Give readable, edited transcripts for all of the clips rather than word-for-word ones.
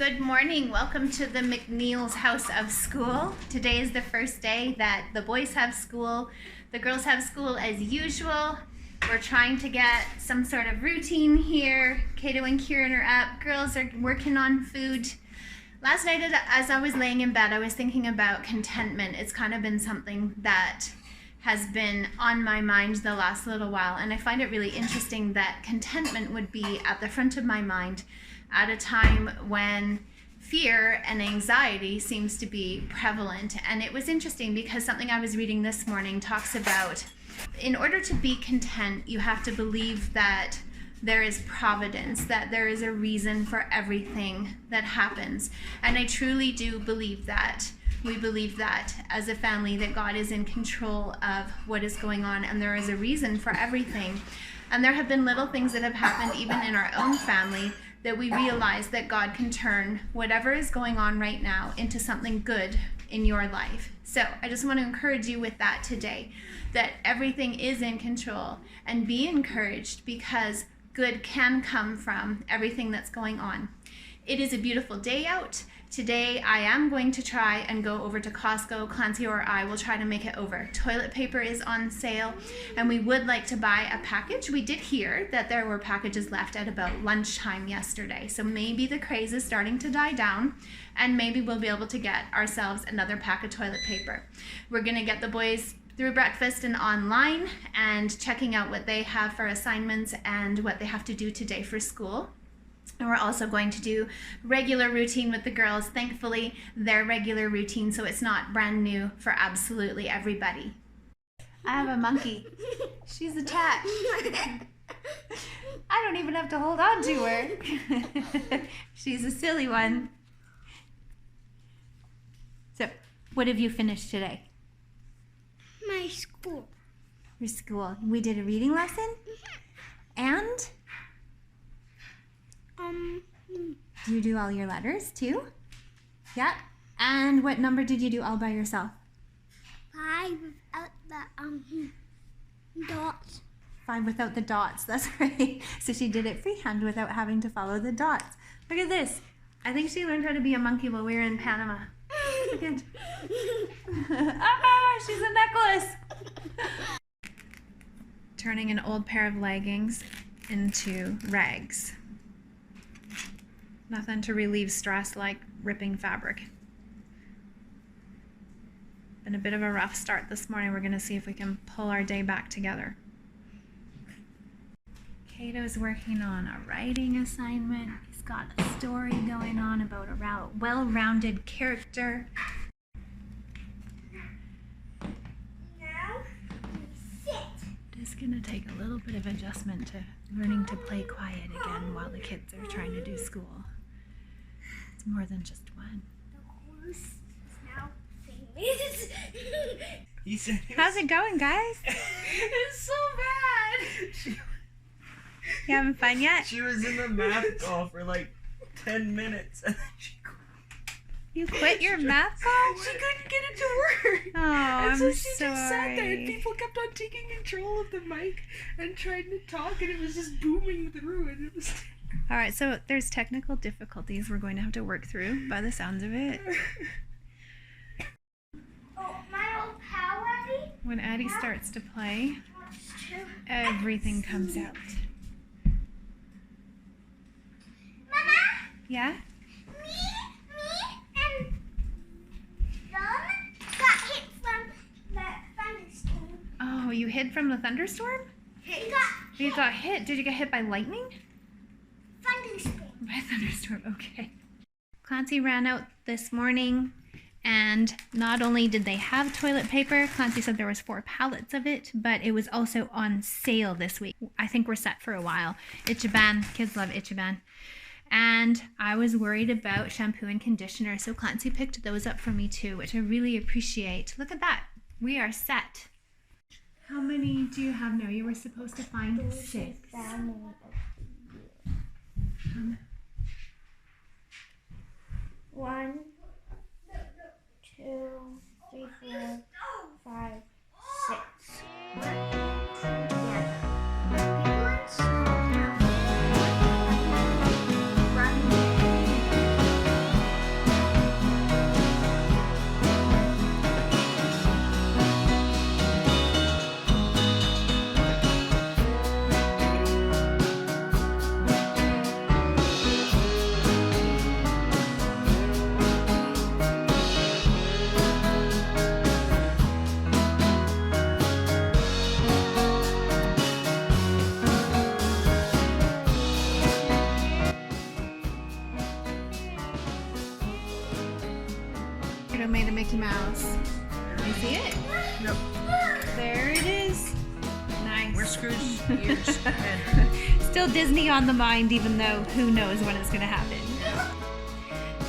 Good morning. Welcome to the McNeil's House of School. Today is the first day that the boys have school. The girls have school as usual. We're trying to get some sort of routine here. Kato and Kieran are up. Girls are working on food. Last night as I was laying in bed, I was thinking about contentment. It's kind of been something that has been on my mind the last little while, and I find it really interesting that contentment would be at the front of my mind at a time when fear and anxiety seems to be prevalent. And it was interesting because something I was reading this morning talks about, in order to be content, you have to believe that there is providence, that there is a reason for everything that happens. And I truly do believe that. We believe that as a family, that God is in control of what is going on, and there is a reason for everything. And there have been little things that have happened even in our own family that we realize that God can turn whatever is going on right now into something good in your life. So I just want to encourage you with that today, that everything is in control, and be encouraged because good can come from everything that's going on. It is a beautiful day out. Today I am going to try and go over to Costco. Clancy or I will try to make it over. Toilet paper is on sale and we would like to buy a package. We did hear that there were packages left at about lunchtime yesterday. So maybe the craze is starting to die down and maybe we'll be able to get ourselves another pack of toilet paper. We're going to get the boys through breakfast and online and checking out what they have for assignments and what they have to do today for school. And we're also going to do regular routine with the girls. Thankfully, their regular routine, so it's not brand new for absolutely everybody. I have a monkey. She's attached. I don't even have to hold on to her. She's a silly one. So, what have you finished today? My school. Your school. We did a reading lesson? And? Do you do all your letters too? Yeah. And what number did you do all by yourself? 5 without the dots. 5 without the dots. That's right. So she did it freehand without having to follow the dots. Look at this. I think she learned how to be a monkey while we were in Panama. Look at. Ah, she's a necklace. Turning an old pair of leggings into rags. Nothing to relieve stress like ripping fabric. Been a bit of a rough start this morning. We're going to see if we can pull our day back together. Kato's working on a writing assignment. He's got a story going on about a well-rounded character. Now, sit. It's going to take a little bit of adjustment to learning to play quiet again while the kids are trying to do school. It's more than just one. The horse is now famous. How's it going, guys? It's so bad. You having fun yet? She was in the math call for like 10 minutes and then she quit. You quit your math call? She couldn't get it to work. Oh, and so I'm she just sat there and sorry. people kept on taking control of the mic and trying to talk and it was just booming through and it was... All right, so there's technical difficulties we're going to have to work through by the sounds of it. Oh, my old pal ready? When Addie starts to play, everything comes out. Mama, Yeah? me and Don got hit from the thunderstorm. Oh, you hid from the thunderstorm? You got hit. Did you get hit by lightning? Thunderstorm. By a thunderstorm, okay. Clancy ran out this morning, and not only did they have toilet paper, Clancy said there was 4 pallets of it, but it was also on sale this week. I think we're set for a while. Ichiban, kids love Ichiban. And I was worried about shampoo and conditioner, so Clancy picked those up for me too, which I really appreciate. Look at that. We are set. How many do you have now? You were supposed to find 6. One, 2, 3, 4, 5, 6. Run. Mickey Mouse. You see it? Nope. There it is. Nice. We're Scrooge's ears. Still Disney on the mind, even though who knows when it's gonna happen.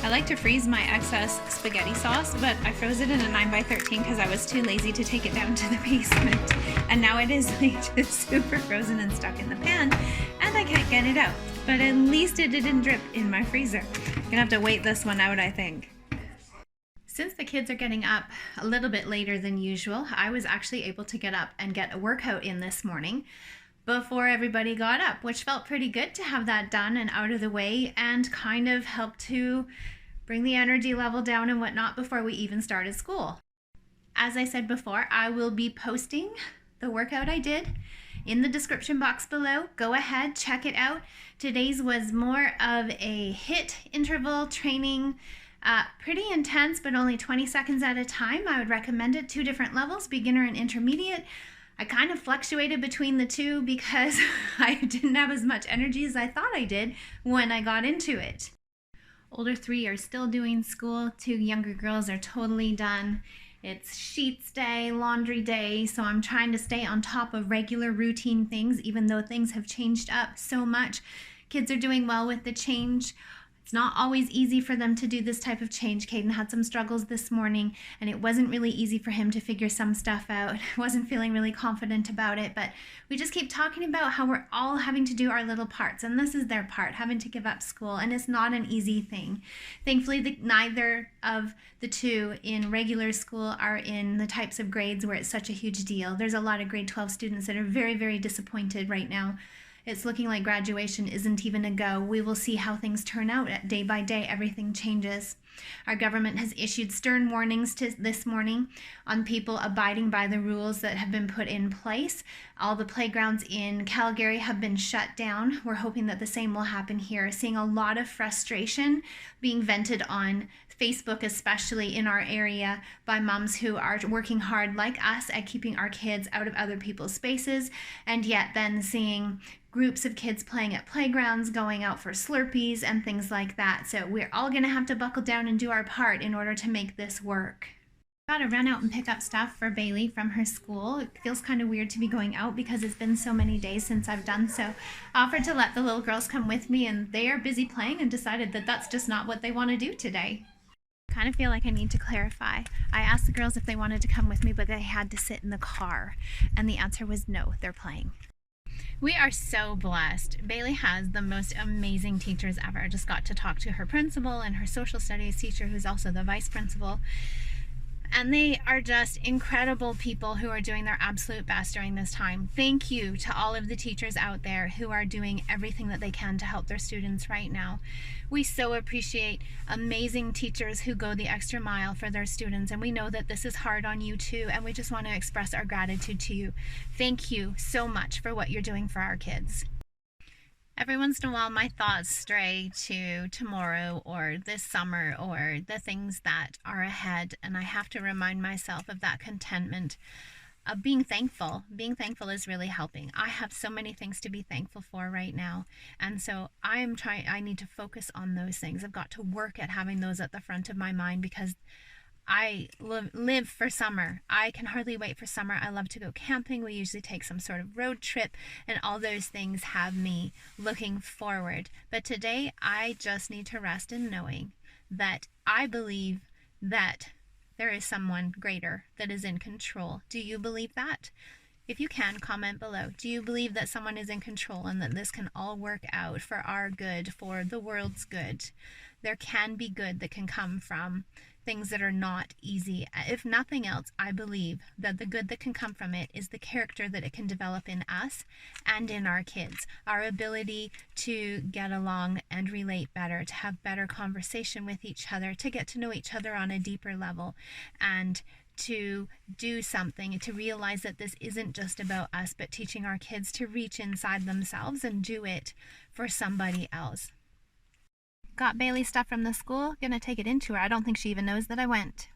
I like to freeze my excess spaghetti sauce, but I froze it in a 9x13 because I was too lazy to take it down to the basement. And now it is like just super frozen and stuck in the pan, and I can't get it out. But at least it didn't drip in my freezer. Gonna have to wait this one out, I think. Since the kids are getting up a little bit later than usual, I was actually able to get up and get a workout in this morning before everybody got up, which felt pretty good to have that done and out of the way and kind of helped to bring the energy level down and whatnot before we even started school. As I said before, I will be posting the workout I did in the description box below. Go ahead, check it out. Today's was more of a HIIT interval training, pretty intense, but only 20 seconds at a time. I would recommend it, 2 different levels, beginner and intermediate. I kind of fluctuated between the two because I didn't have as much energy as I thought I did when I got into it. Older 3 are still doing school. 2 younger girls are totally done. It's sheets day, laundry day, so I'm trying to stay on top of regular routine things, even though things have changed up so much. Kids are doing well with the change. It's not always easy for them to do this type of change. Caden had some struggles this morning, and it wasn't really easy for him to figure some stuff out. Wasn't feeling really confident about it, but we just keep talking about how we're all having to do our little parts, and this is their part, having to give up school, and it's not an easy thing. Thankfully, neither of the 2 in regular school are in the types of grades where it's such a huge deal. There's a lot of grade 12 students that are very, very disappointed right now. It's looking like graduation isn't even a go. We will see how things turn out. Day by day, everything changes. Our government has issued stern warnings this morning on people abiding by the rules that have been put in place. All the playgrounds in Calgary have been shut down. We're hoping that the same will happen here. Seeing a lot of frustration being vented on Facebook, especially in our area, by moms who are working hard like us at keeping our kids out of other people's spaces, and yet then seeing groups of kids playing at playgrounds, going out for Slurpees and things like that. So we're all gonna have to buckle down and do our part in order to make this work. Gotta run out and pick up stuff for Bailey from her school. It feels kind of weird to be going out because it's been so many days since I've done so. I offered to let the little girls come with me, and they are busy playing and decided that that's just not what they want to do today. Kind of feel like I need to clarify. I asked the girls if they wanted to come with me, but they had to sit in the car, and the answer was no, they're playing. We are so blessed. Bailey has the most amazing teachers ever. I just got to talk to her principal and her social studies teacher, who's also the vice principal. And they are just incredible people who are doing their absolute best during this time. Thank you to all of the teachers out there who are doing everything that they can to help their students right now. We so appreciate amazing teachers who go the extra mile for their students, and we know that this is hard on you too, and we just want to express our gratitude to you. Thank you so much for what you're doing for our kids. Every once in a while, my thoughts stray to tomorrow or this summer or the things that are ahead, and I have to remind myself of that contentment of being thankful. Being thankful is really helping. I have so many things to be thankful for right now, and so I need to focus on those things. I've got to work at having those at the front of my mind because I live for summer. I can hardly wait for summer. I love to go camping. We usually take some sort of road trip, and all those things have me looking forward. But today, I just need to rest in knowing that I believe that there is someone greater that is in control. Do you believe that? If you can, comment below. Do you believe that someone is in control and that this can all work out for our good, for the world's good? There can be good that can come from things that are not easy. If nothing else, I believe that the good that can come from it is the character that it can develop in us and in our kids. Our ability to get along and relate better, to have better conversation with each other, to get to know each other on a deeper level, and to do something, to realize that this isn't just about us, but teaching our kids to reach inside themselves and do it for somebody else. Got Bailey stuff from the school, gonna take it into her. I don't think she even knows that I went.